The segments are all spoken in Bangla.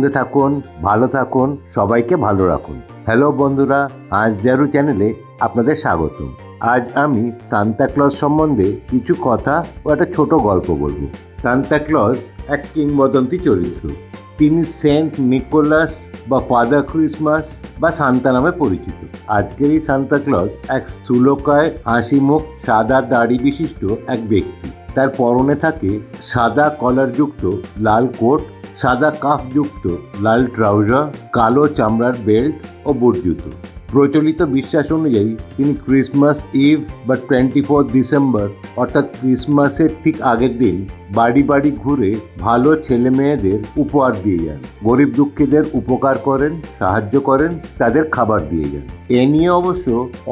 আনন্দে থাকুন, ভালো থাকুন, সবাইকে ভালো রাখুন। হ্যালো বন্ধুরা, আজ জারু চ্যানেলে আপনাদের স্বাগতম। আজ আমি সান্তা ক্লজ সম্বন্ধে কিছু কথা ও একটা ছোট গল্প বলবো। সান্তা ক্লজ এক কিংবদন্তি চরিত্র। তিনি সেন্ট নিকোলাস বা ফাদার ক্রিসমাস বা সান্তা নামে পরিচিত। আজকের এই সান্তা ক্লজ এক স্থূলকায়, হাসিমুখ, সাদা দাড়ি বিশিষ্ট এক ব্যক্তি। তার পরনে থাকে সাদা কলারযুক্ত লাল কোট, সাদা কাফযুক্ত লাল ট্রাউজার, কালো চামড়ার বেল্ট ও বুট জুতো। প্রচলিত বিশ্বাস অনুযায়ী তিনি ক্রিসমাস ইভ বা 24 ডিসেম্বর অর্থাৎ ক্রিসমাসের ঠিক আগের দিন বাড়ি বাড়ি ঘুরে ভালো ছেলে মেয়েদের উপহার দিয়ে যান, গরিব দুঃখীদের উপকার করেন, সাহায্য করেন, তাদের খাবার দিয়ে যান। এ নিয়ে অবশ্য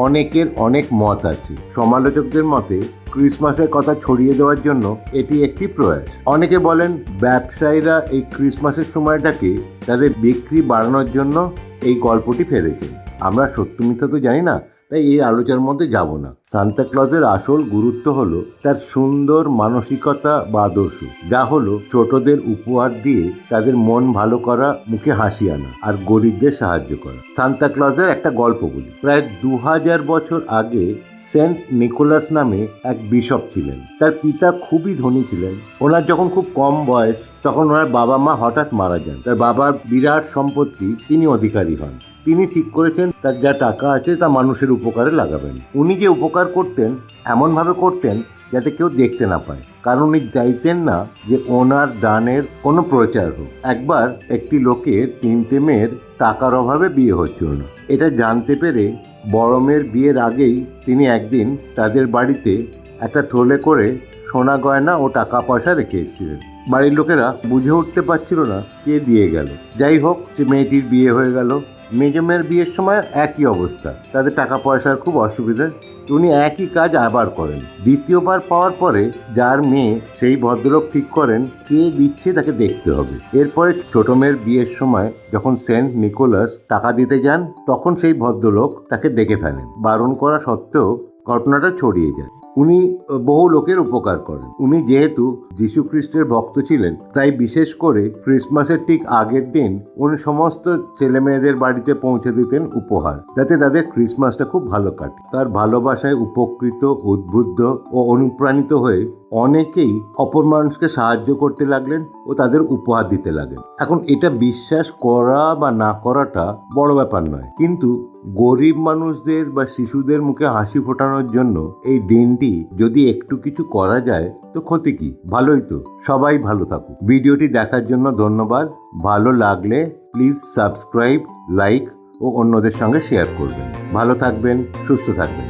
অনেকের অনেক মত আছে। সমালোচকদের মতে ক্রিসমাসের কথা ছড়িয়ে দেওয়ার জন্য এটি একটি প্রয়াস। অনেকে বলেন ব্যবসায়ীরা এই ক্রিসমাসের সময়টাকে তাদের বিক্রি বাড়ানোর জন্য এই গল্পটি ফেলেছেন। আমরা সত্য মিথ্যা তো জানি না, তাই এই আলোচনার মধ্যে যাব না। সান্তা ক্লজের আসল গুরুত্ব হলো তার সুন্দর মানসিকতা বা আদর্শ, যা হলো ছোটদের উপহার দিয়ে তাদের মন ভালো করা, মুখে হাসি আনা আর গরিবদের সাহায্য করা। সান্তা ক্লজের একটা গল্প বলি। প্রায় 2000 বছর আগে সেন্ট নিকোলাস নামে এক বিশপ ছিলেন। তার পিতা খুবই ধনী ছিলেন। ওনার যখন খুব কম বয়স, তখন ওনার বাবা মা হঠাৎ মারা যান। তার বাবার বিরাট সম্পত্তি তিনি অধিকারী হন। তিনি ঠিক করেছেন তার যা টাকা আছে তা মানুষের উপকারে লাগাবেন। উনি যে উপকার করতেন এমনভাবে করতেন যাতে কেউ দেখতে না পায়, কারণ উনি চাইতেন না যে ওনার দানের কোনো প্রচার হোক। একবার একটি লোকের 3টে মেয়ের টাকার অভাবে বিয়ে হচ্ছিল না। এটা জানতে পেরে বড় মেয়ের বিয়ের আগেই তিনি একদিন তাদের বাড়িতে একটা থলে করে সোনা গয়না ও টাকা পয়সা রেখে এসেছিলেন। বাড়ির লোকেরা বুঝে উঠতে পারছিল না কে দিয়ে গেল। যাই হোক, সে মেয়েটির বিয়ে হয়ে গেল। মেজ মেয়ের বিয়ের সময় একই অবস্থা, তাদের টাকা পয়সার খুব অসুবিধা। উনি একই কাজ আবার করেন। দ্বিতীয়বার পাওয়ার পরে যার মেয়ে, সেই ভদ্রলোক ঠিক করেন কে দিচ্ছে তাকে দেখতে হবে। এরপরে ছোট মেয়ের বিয়ের সময় যখন সেন্ট নিকোলাস টাকা দিতে যান, তখন সেই ভদ্রলোক তাকে দেখে ফেলেন। বারণ করা সত্ত্বেও ঘটনাটা ছড়িয়ে যায়। উনি বহু লোকের উপকার করেন। উনি যেহেতু যীশু খ্রিস্টের ভক্ত ছিলেন, তাই বিশেষ করে ক্রিসমাসের ঠিক আগের দিন উনি সমস্ত ছেলে মেয়েদের বাড়িতে পৌঁছে দিতেন উপহার, যাতে তাদের ক্রিসমাসটা খুব ভালো কাটে। তার ভালোবাসায় উপকৃত, উদ্বুদ্ধ ও অনুপ্রাণিত হয়ে অনেকেই অপর মানুষকে সাহায্য করতে লাগলেন ও তাদের উপহার দিতে লাগলেন। এখন এটা বিশ্বাস করা বা না করাটা বড় ব্যাপার নয়, কিন্তু গরিব মানুষদের বা শিশুদের মুখে হাসি ফোটানোর জন্য এই দিনটি যদি একটু কিছু করা যায় তো ক্ষতি কি? ভালোই তো। সবাই ভালো থাকুক। ভিডিওটি দেখার জন্য ধন্যবাদ। ভালো লাগলে প্লিজ সাবস্ক্রাইব, লাইক ও অন্যদের সঙ্গে শেয়ার করবেন। ভালো থাকবেন, সুস্থ থাকবেন।